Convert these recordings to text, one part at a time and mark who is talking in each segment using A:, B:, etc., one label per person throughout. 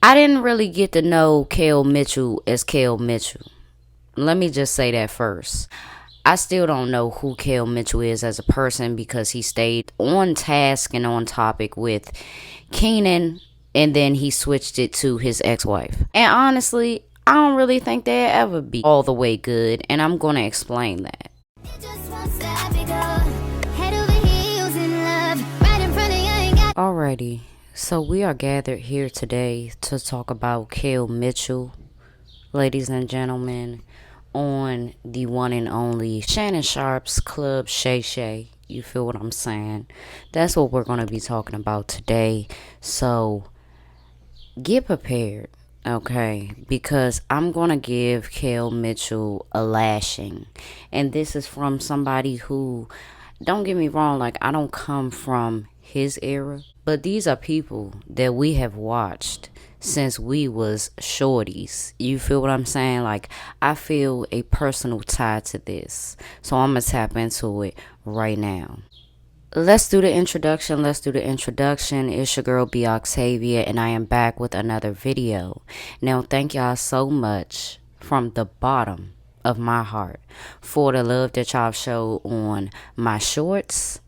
A: I didn't really get to know Kel Mitchell as Kel Mitchell. Let me just say that first. I still don't know who Kel Mitchell is as a person because he stayed on task and on topic with Kenan, and then he switched it to his ex-wife. And honestly, I don't really think they'll ever be all the way good, and I'm going to explain that. Alrighty, so we are gathered here today to talk about Kel Mitchell, ladies and gentlemen, on the one and only Shannon Sharpe's Club Shay Shay. You feel what I'm saying? That's what we're going to be talking about today. So get prepared, okay? Because I'm going to give Kel Mitchell a lashing. And this is from somebody who, don't get me wrong, like I don't come from his era, but these are people that we have watched since we was shorties. You feel what I'm saying? Like, I feel a personal tie to this. So I'm going to tap into it right now. Let's do the introduction. It's your girl, B. Octavia, and I am back with another video. Now, thank y'all so much from the bottom of my heart for the love that y'all showed on my shorts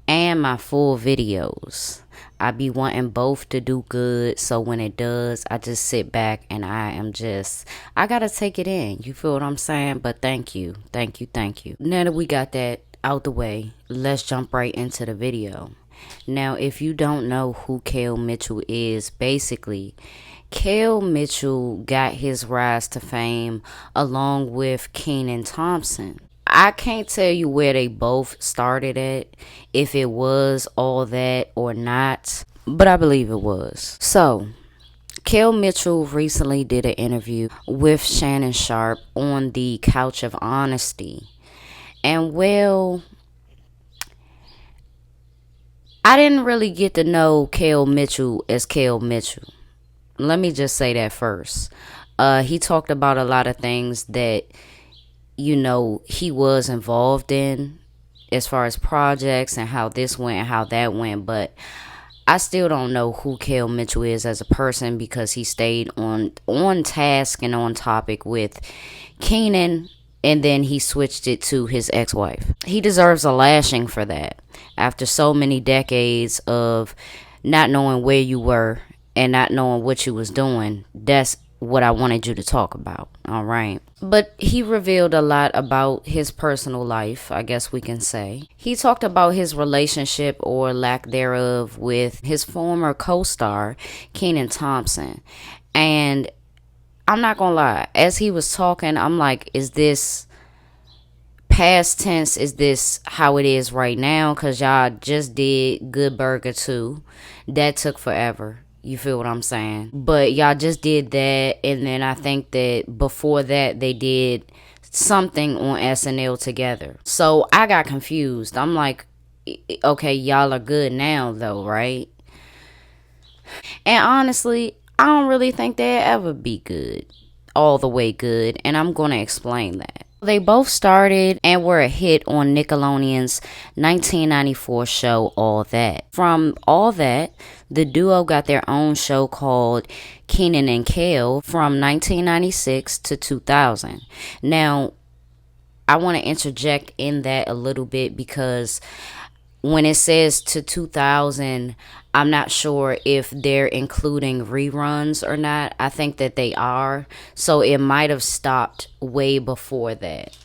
A: and my full videos. I be wanting both to do good, so when it does, I just sit back and I gotta take it in. You feel what I'm saying? But thank you. Now that we got that out the way, let's jump right into the video. Now, if you don't know who Kel Mitchell is, basically, Kel Mitchell got his rise to fame along with Kenan Thompson. I can't tell you where they both started at, if it was all that or not, but I believe it was. So, Kel Mitchell recently did an interview with Shannon Sharpe on the Couch of Honesty. And well, I didn't really get to know Kel Mitchell as Kel Mitchell. Let me just say that first. He talked about a lot of things that, you know, he was involved in as far as projects and how this went and how that went, but I still don't know who Kel Mitchell is as a person because he stayed on task and on topic with Kenan, and then he switched it to his ex-wife. He deserves a lashing for that. After so many decades of not knowing where you were and not knowing what you was doing, that's what I wanted you to talk about, all right? But he revealed a lot about his personal life, I guess we can say. He talked about his relationship or lack thereof with his former co-star, Kenan Thompson. And I'm not gonna lie, as he was talking, I'm like, is this past tense? Is this how it is right now? Because y'all just did Good Burger 2. That took forever. You feel what I'm saying? But y'all just did that, and then I think that before that, they did something on SNL together. So I got confused. I'm like, okay, y'all are good now, though, right? And honestly, I don't really think they'll ever be good, all the way good, and I'm going to explain that. They both started and were a hit on Nickelodeon's 1994 show, All That. From All That, the duo got their own show called Kenan and Kel from 1996 to 2000. Now, I want to interject in that a little bit because when it says to 2000, I'm not sure if they're including reruns or not. I think that they are. So it might have stopped way before that.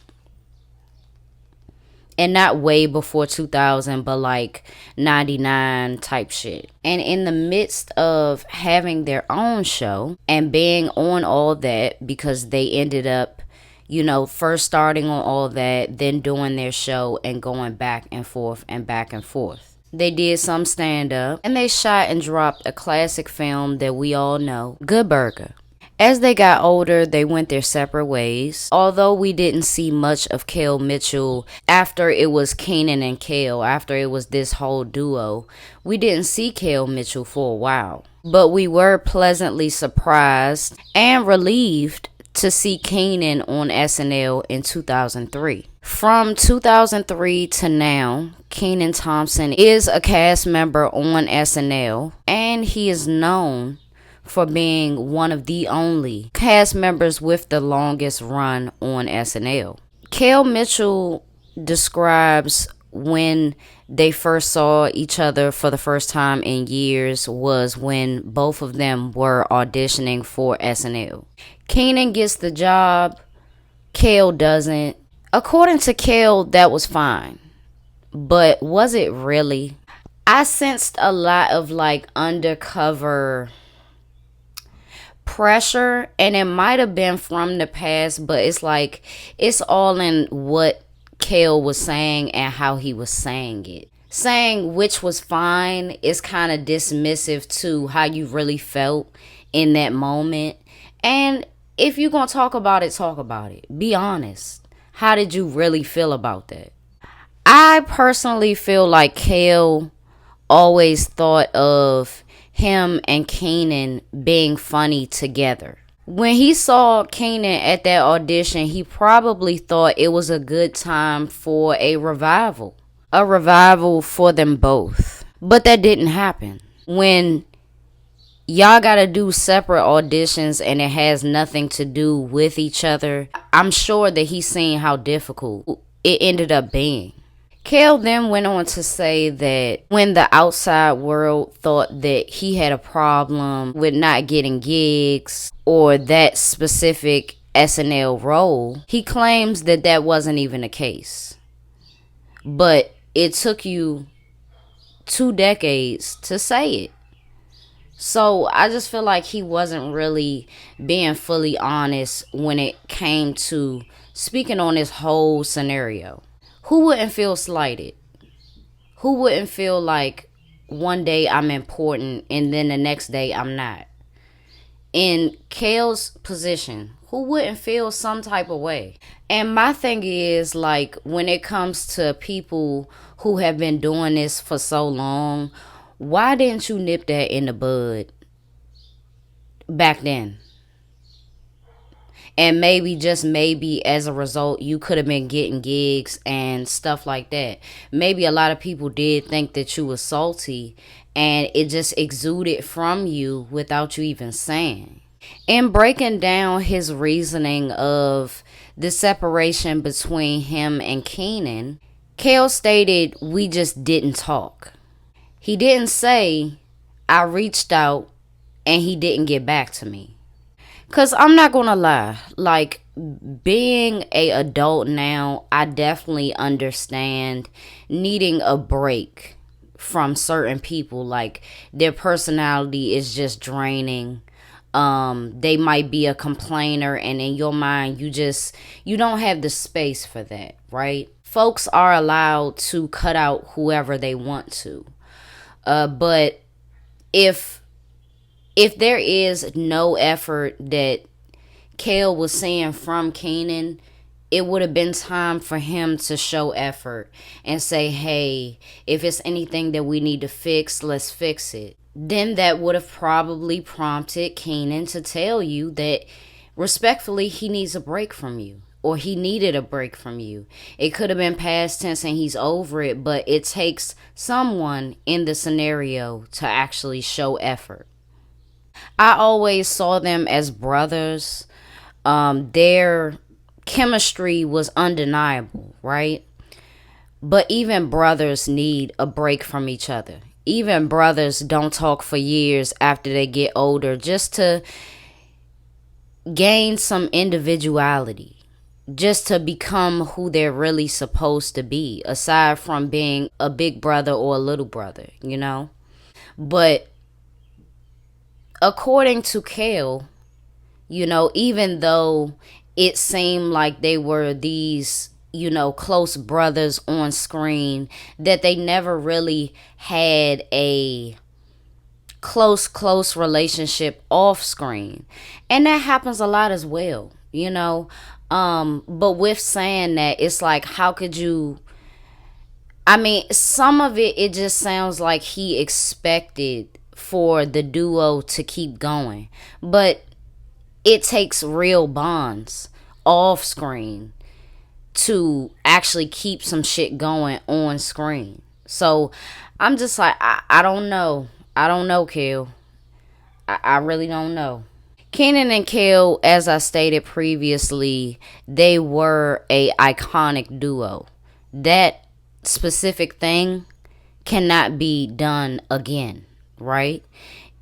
A: And not way before 2000, but like 99 type shit. And in the midst of having their own show and being on All That, because they ended up, you know, first starting on All That, then doing their show and going back and forth and back and forth. They did some stand-up, and they shot and dropped a classic film that we all know, Good Burger. As they got older, they went their separate ways. Although we didn't see much of Kel Mitchell after it was Kenan and Kel, after it was this whole duo, we didn't see Kel Mitchell for a while. But we were pleasantly surprised and relieved to see Kenan on SNL in 2003. From 2003 to now, Kenan Thompson is a cast member on SNL, and he is known for being one of the only cast members with the longest run on SNL. Kel Mitchell describes when they first saw each other for the first time in years was when both of them were auditioning for SNL. Kenan gets the job, Kel doesn't. According to Kel, that was fine. But was it really? I sensed a lot of like undercover pressure, and it might have been from the past, but it's like it's all in what Kel was saying and how he was saying it. Saying which was fine is kind of dismissive to how you really felt in that moment. And if you're going to talk about it, talk about it. Be honest. How did you really feel about that? I personally feel like Kel always thought of him and Kenan being funny together. When he saw Kenan at that audition, he probably thought it was a good time for a revival. A revival for them both. But that didn't happen. When y'all gotta do separate auditions and it has nothing to do with each other, I'm sure that he's seen how difficult it ended up being. Kel then went on to say that when the outside world thought that he had a problem with not getting gigs or that specific SNL role, he claims that that wasn't even the case. But it took you 2 decades to say it. So I just feel like he wasn't really being fully honest when it came to speaking on this whole scenario. Who wouldn't feel slighted? Who wouldn't feel like one day I'm important and then the next day I'm not? In Kel's position, who wouldn't feel some type of way? And my thing is, like, when it comes to people who have been doing this for so long, why didn't you nip that in the bud back then? And maybe, just maybe, as a result, you could have been getting gigs and stuff like that. Maybe a lot of people did think that you were salty, and it just exuded from you without you even saying. In breaking down his reasoning of the separation between him and Kenan, Kel stated, "We just didn't talk." He didn't say, "I reached out and he didn't get back to me." Because I'm not going to lie, like, being a adult now, I definitely understand needing a break from certain people. Like, their personality is just draining. They might be a complainer, and in your mind, you don't have the space for that, right? Folks are allowed to cut out whoever they want to. But if there is no effort that Kel was seeing from Kenan, it would have been time for him to show effort and say, "Hey, if it's anything that we need to fix, let's fix it." Then that would have probably prompted Kenan to tell you that respectfully he needs a break from you, or he needed a break from you. It could have been past tense and he's over it, but it takes someone in the scenario to actually show effort. I always saw them as brothers. Their chemistry was undeniable, right? But even brothers need a break from each other. Even brothers don't talk for years after they get older, just to gain some individuality, just to become who they're really supposed to be, aside from being a big brother or a little brother, you know? But according to Kel, even though it seemed like they were these, close brothers on screen, that they never really had a close relationship off screen. And that happens a lot as well, But with saying that, it's like, how could you... some of it just sounds like he expected for the duo to keep going. But it takes real bonds off screen to actually keep some shit going on screen. So I'm just like, I don't know. I don't know, Kel. I really don't know. Kenan and Kel, as I stated previously, they were a iconic duo. That specific thing cannot be done again, right?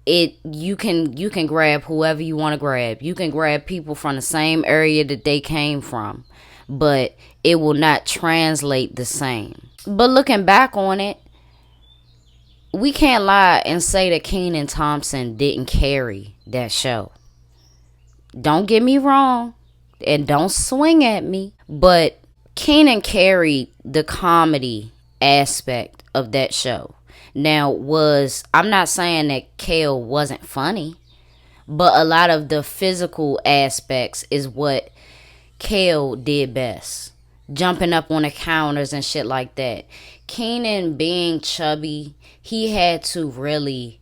A: You can grab whoever you want to grab. You can grab people from the same area that they came from, but it will not translate the same. But looking back on it, we can't lie and say that Kenan Thompson didn't carry that show. Don't get me wrong, and don't swing at me, but Kenan carried the comedy aspect of that show. Now, I'm not saying that Kel wasn't funny, but a lot of the physical aspects is what Kel did best. Jumping up on the counters and shit like that. Kenan being chubby, he had to really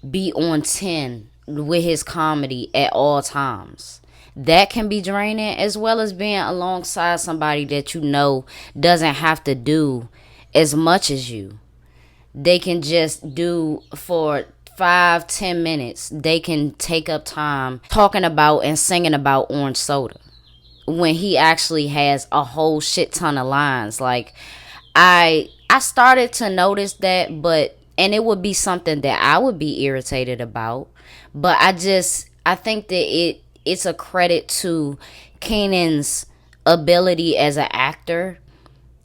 A: be on 10 with his comedy at all times. That can be draining, as well as being alongside somebody that you know doesn't have to do as much as you. They can just do for 5-10 minutes. They can take up time talking about and singing about orange soda when he actually has a whole shit ton of lines. Like, I started to notice that, and it would be something that I would be irritated about. But I think that it's a credit to Kenan's ability as an actor.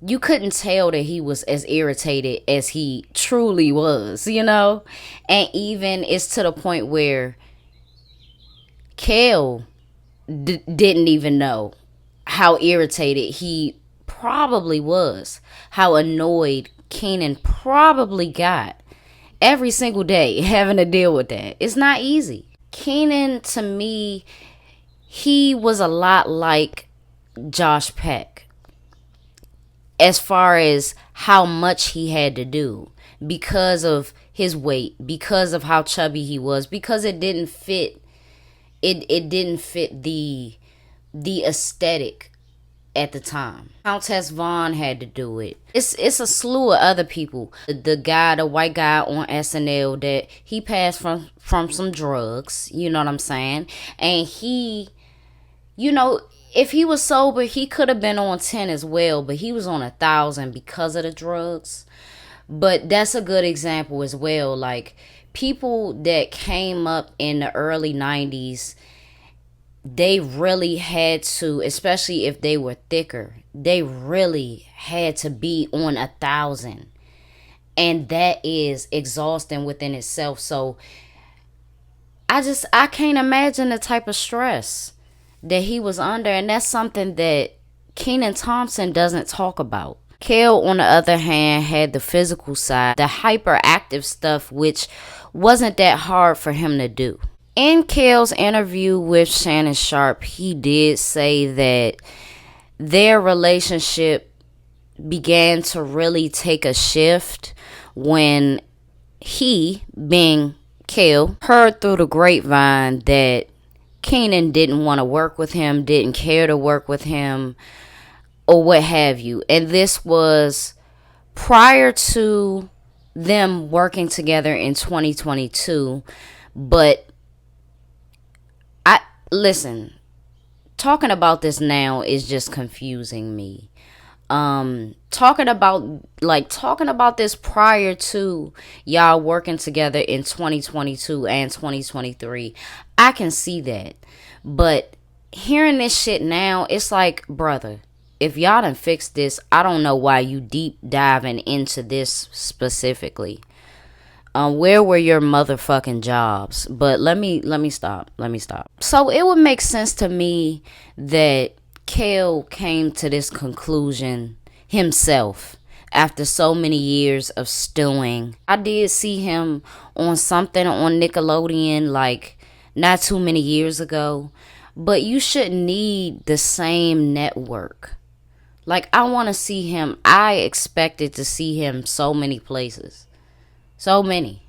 A: You couldn't tell that he was as irritated as he truly was, you know? And even it's to the point where Kel didn't even know how irritated he probably was, how annoyed Kenan probably got every single day having to deal with that. It's not easy. Kenan, to me, he was a lot like Josh Peck as far as how much he had to do because of his weight, because of how chubby he was, because it didn't fit the aesthetic at the time. Countess Vaughn had to do it. It's a slew of other people. The white guy on SNL, that he passed from some drugs, you know what I'm saying? And he, if he was sober, he could have been on 10 as well, but he was on 1,000 because of the drugs. But that's a good example as well. Like, people that came up in the early 90s, they really had to, especially if they were thicker, they really had to be on 1,000. And that is exhausting within itself. So I can't imagine the type of stress that he was under. And that's something that Kenan Thompson doesn't talk about. Kel, on the other hand, had the physical side, the hyperactive stuff, which wasn't that hard for him to do. In Kel's interview with Shannon Sharpe, he did say that their relationship began to really take a shift when he, being Kel, heard through the grapevine that Kenan didn't want to work with him, didn't care to work with him, or what have you. And this was prior to them working together in 2022. But listen, talking about this now is just confusing me. Talking about this prior to y'all working together in 2022 and 2023, I can see that. But hearing this shit now, it's like, brother, if y'all done fixed this, I don't know why you deep diving into this specifically. Where were your motherfucking jobs? But let me stop. So it would make sense to me that Kel came to this conclusion himself after so many years of stewing. I did see him on something on Nickelodeon like not too many years ago, but you shouldn't need the same network. Like, I want to see him. I expected to see him so many places. So many.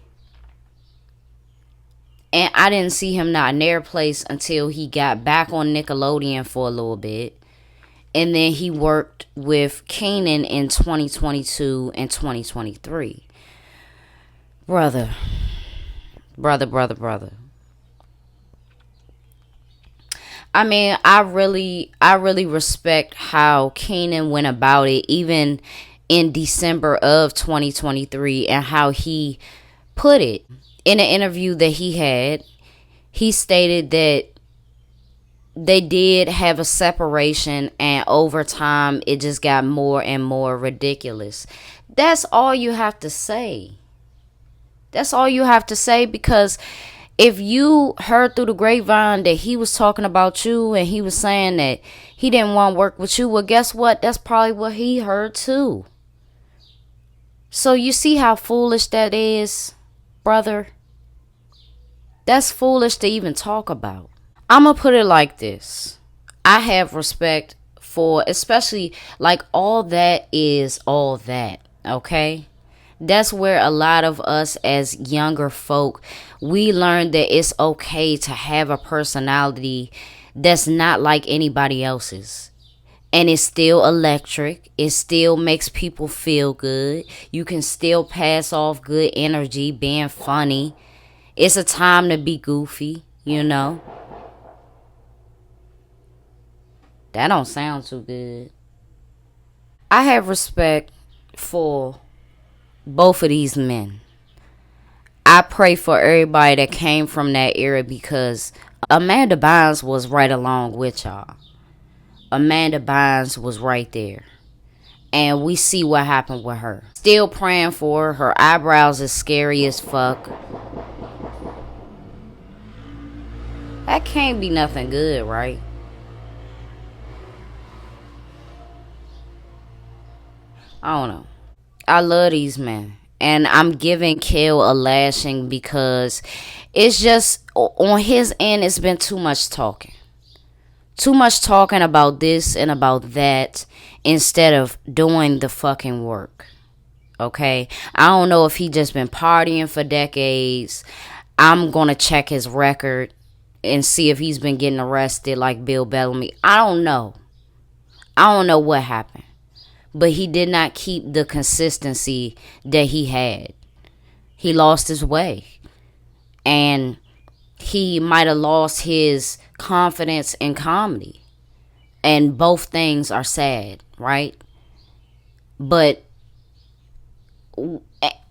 A: And I didn't see him not in their place until he got back on Nickelodeon for a little bit. And then he worked with Kenan in 2022 and 2023. Brother. I mean, I really respect how Kenan went about it, even in December of 2023, and how he put it in an interview that he had. He stated that they did have a separation, and over time it just got more and more ridiculous. That's all you have to say. That's all you have to say, because if you heard through the grapevine that he was talking about you and he was saying that he didn't want to work with you, well, guess what? That's probably what he heard too. So you see how foolish that is, brother? That's foolish to even talk about. I'm going to put it like this. I have respect for, especially, like, all that is all that, okay? That's where a lot of us as younger folk, we learned that it's okay to have a personality that's not like anybody else's. And it's still electric. It still makes people feel good. You can still pass off good energy, being funny. It's a time to be goofy, you know. That don't sound too good. I have respect for both of these men. I pray for everybody that came from that era, because Amanda Bynes was right along with y'all. Amanda Bynes was right there. And we see what happened with her. Still praying for her. Her eyebrows is scary as fuck. That can't be nothing good, right? I don't know. I love these men. And I'm giving Kel a lashing, because it's just, on his end, it's been too much talking. Too much talking about this and about that, instead of doing the fucking work. Okay? I don't know if he just been partying for decades. I'm going to check his record and see if he's been getting arrested like Bill Bellamy. I don't know. I don't know what happened. But he did not keep the consistency that he had. He lost his way. And he might have lost his confidence in comedy. And both things are sad, right? But it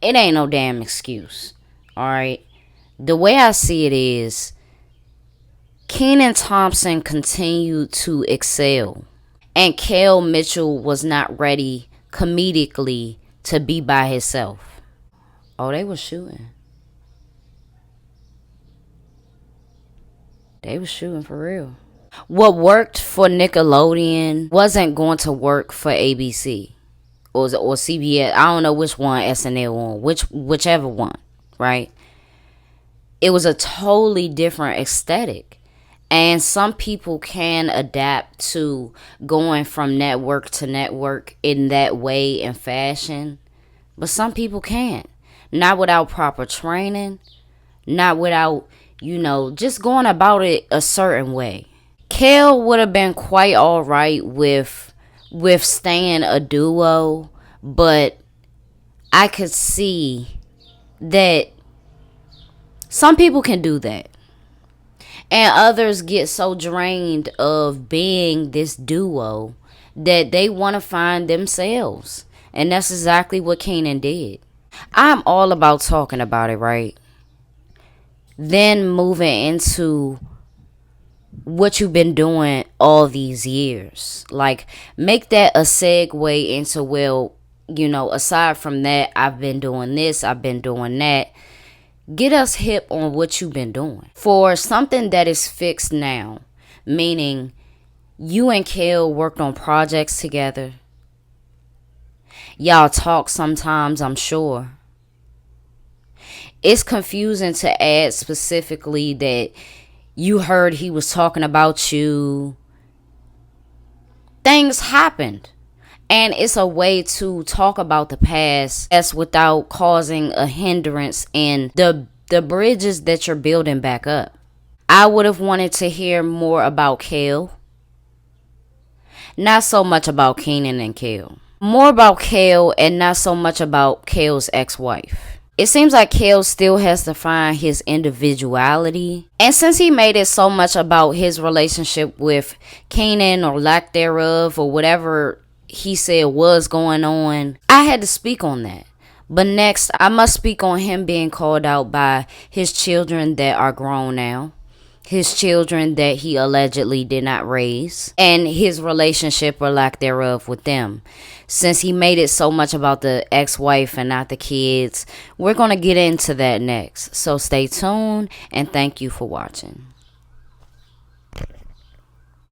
A: ain't no damn excuse, all right? The way I see it is, Kenan Thompson continued to excel. And Kel Mitchell was not ready comedically to be by himself. Oh, they were shooting. They were shooting for real. What worked for Nickelodeon wasn't going to work for ABC or CBS. I don't know which one SNL on, whichever one, right? It was a totally different aesthetic. And some people can adapt to going from network to network in that way and fashion. But some people can't. Not without proper training. Not without, just going about it a certain way. Kel would have been quite alright with staying a duo. But I could see that some people can do that. And others get so drained of being this duo that they want to find themselves. And that's exactly what Kenan did. I'm all about talking about it, right? Then moving into what you've been doing all these years. Like, make that a segue into, well, aside from that, I've been doing this, I've been doing that. Get us hip on what you've been doing. For something that is fixed now, meaning you and Kel worked on projects together. Y'all talk sometimes, I'm sure. It's confusing to add specifically that you heard he was talking about you. Things happened. And it's a way to talk about the past as without causing a hindrance in the bridges that you're building back up. I would have wanted to hear more about Kel. Not so much about Kenan and Kel. More about Kel and not so much about Kel's ex-wife. It seems like Kel still has to find his individuality. And since he made it so much about his relationship with Kenan or lack thereof or whatever he said was going on, I had to speak on that. But next, I must speak on him being called out by his children that are grown now, his children that he allegedly did not raise, and his relationship or lack thereof with them. Since he made it so much about the ex-wife and not the kids, we're going to get into that next. So stay tuned and thank you for watching.